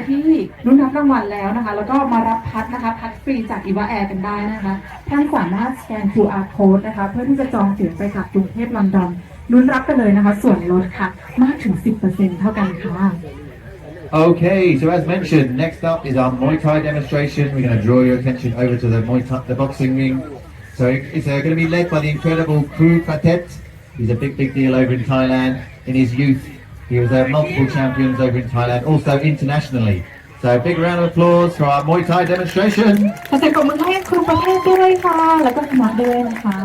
ที่รุ่นรับรางวัลแล้วนะคะแล้วก็มารับพัดนะคะพัดฟรีจากอีวาแอร์กันได้นะคะท่านสามารถสแกน QR code นะคะเพื่อที่จะจองตั๋วไปกับกรุงเทพลอนดอนรุ่นรับไปเลยนะคะส่วนลดค่ะมากถึง 10% เท่ากันค่ะ Okay, so as mentioned, next up is our Muay Thai demonstration. We're going to draw your attention over to the Muay Thai, the boxing ring. So it's going to be led by the incredible Kru Quartet. He's a big deal over in Thailand. In his youth, he was multiple champions over in Thailand, also internationally. So a big round of applause for our Muay Thai demonstration. ขอเสียงปรบมือให้ครูประเทศด้วยค่ะแล้วก็คณะด้วยนะคะ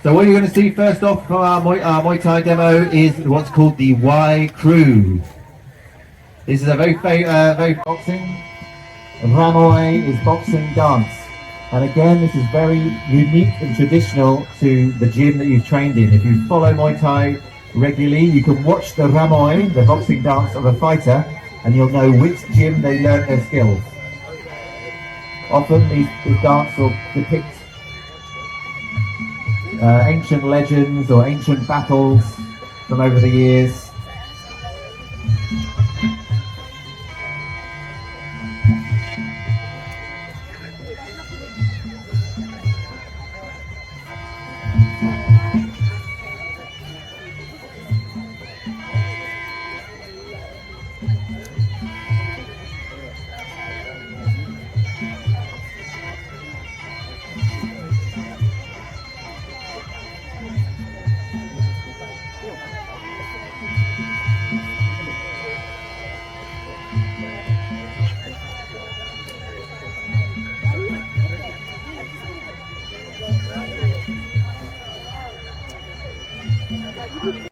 So what you're going to see first off from our Muay Thai demo is what's called the Wai Kru. This is a very boxing. Ramoy is boxing dance. And again, this is very unique and traditional to the gym that you've trained in. If you follow Muay Thai regularly, you can watch the Ramoy, the boxing dance of a fighter, and you'll know which gym they learn their skills. Often these dance will depict ancient legends or ancient battles from over the years.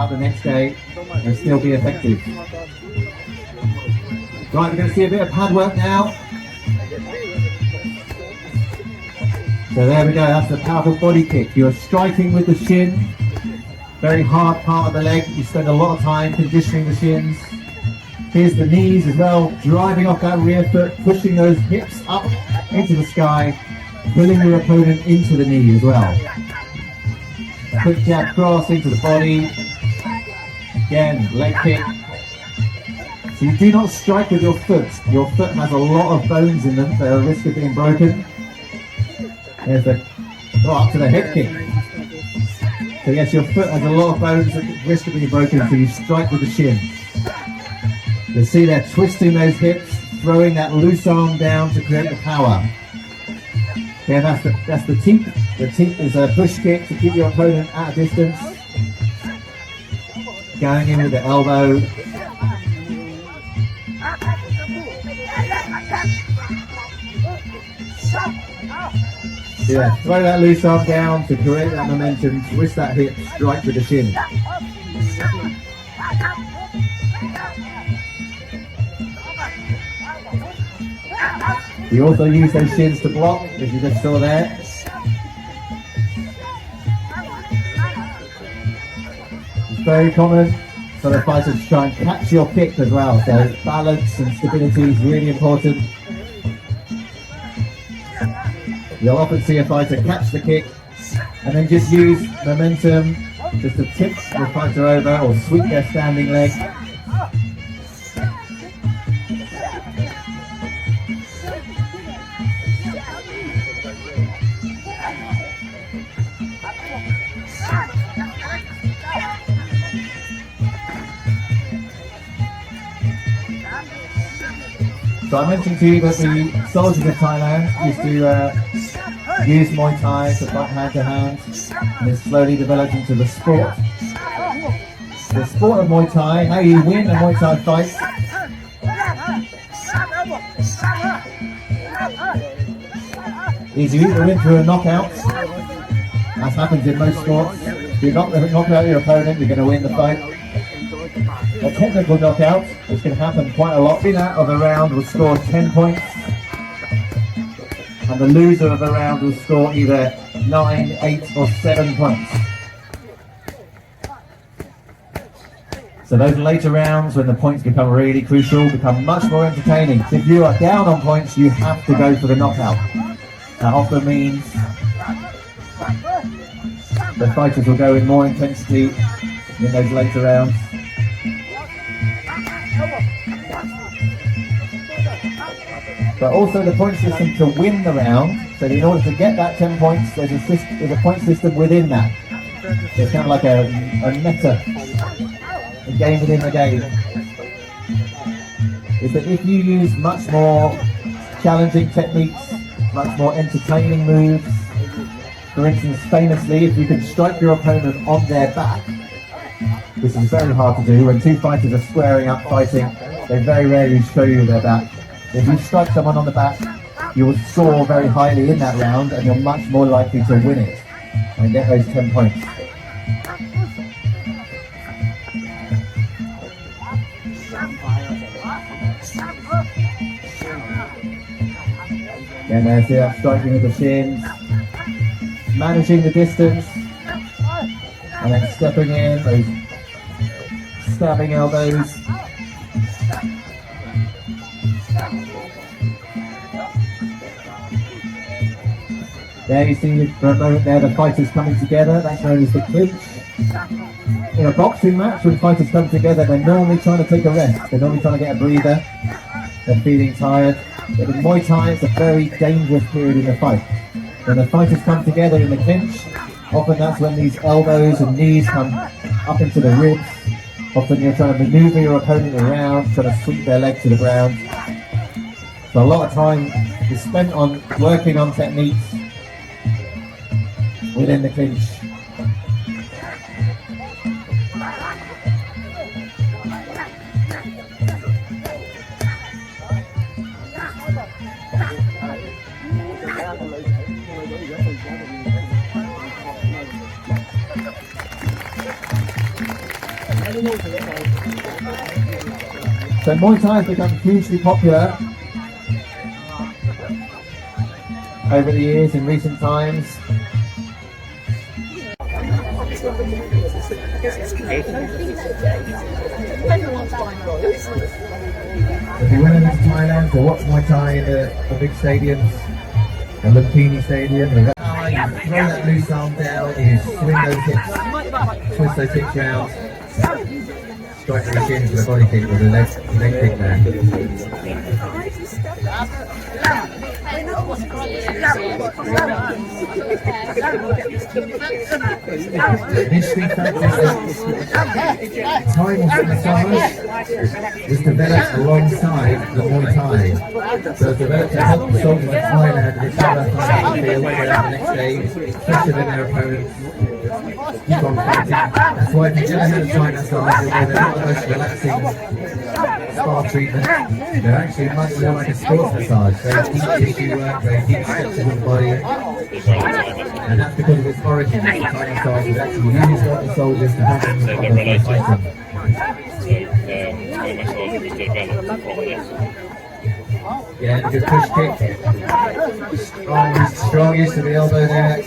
The next day and still be effective. Right, we're going to see a bit of pad work now. So there we go, that's a powerful body kick. You're striking with the shin, very hard part of the leg. You spend a lot of time conditioning the shins. Here's the knees as well, driving off that rear foot, pushing those hips up into the sky, pulling your opponent into the knee as well. A quick jab cross into the body. Again, leg kick. So you do not strike with your foot. Your foot has a lot of bones in them that are at risk of being broken. There's the up to the head kick. So yes, your foot has a lot of bones at risk of being broken, so you strike with the shin. You'll see they're twisting those hips, throwing that loose arm down to create the power. Again, that's the teep. The teep is a push kick to keep your opponent at a distance. Going in with the elbow. Yeah, throw that loose arm down to create that momentum, twist that hip, strike with the shin. You also use those shins to block, as you just saw there. Very common for the fighters to try and catch your kick as well, so balance and stability is really important. You'll often see a fighter catch the kick and then just use momentum just to tip the fighter over or sweep their standing leg. So I mentioned to you that the soldiers of Thailand used to use Muay Thai to fight hand to hand, and it slowly developed into the sport. The sport of Muay Thai, how you win a Muay Thai fight, is you either win through a knockout, as happens in most sports. If you knock out your opponent, you're going to win the fight. A technical knockout, which can happen quite a lot. Winner of a round will score 10 points, and the loser of a round will score either 9, 8 or 7 points. So those later rounds, when the points become really crucial, become much more entertaining. So if you are down on points, you have to go for the knockout. That often means the fighters will go in more intensity in those later rounds. But also the point system to win the round. So in order to get that 10 points, there's a point system within that. So it's kind of like a meta, a game within the game. Is that if you use much more challenging techniques, much more entertaining moves, for instance, famously, if you can strike your opponent on their back, this is very hard to do when two fighters are squaring up fighting, they very rarely show you their back. If you strike someone on the back, you will soar very highly in that round and you're much more likely to win it and get those 10 points. And there's the striking with the shins, managing the distance, and then stepping in, those stabbing elbows. There you see for a moment there the fighters coming together, that's known as the clinch. In a boxing match, when fighters come together, they're normally trying to take a rest, they're normally trying to get a breather, they're feeling tired. But in Muay Thai, it's a very dangerous period in the fight. When the fighters come together in the clinch, often that's when these elbows and knees come up into the ribs. Often you're trying to maneuver your opponent around, trying to sweep their leg to the ground. So a lot of time is spent on working on techniques within the clinch. So Muay Thai has become hugely popular over the years in recent times. If you went over to Thailand to watch Muay Thai in the big stadiums, the Lumpini Stadium, you throw that loose arm down, you swing those hips, twist those hips round, strike the shins with a body kick with a leg kick there. Initially, time of massage was developed alongside the Muay Thai. So it was developed to help the soldiers in Thailand and ensure that Thailand feel like they're out the next day, faster than their opponents. Keep on fighting. That's why if you've ever had a Thai massage, they're not the most relaxing spa treatment. They're actually much more like a sports massage. Very deep tissue work, very deep stretches of the body. And that's because of its origin. The Thai massage was actually used by the soldiers to help them recover from fighting. Yeah, good push kick. Strong use of the elbow there.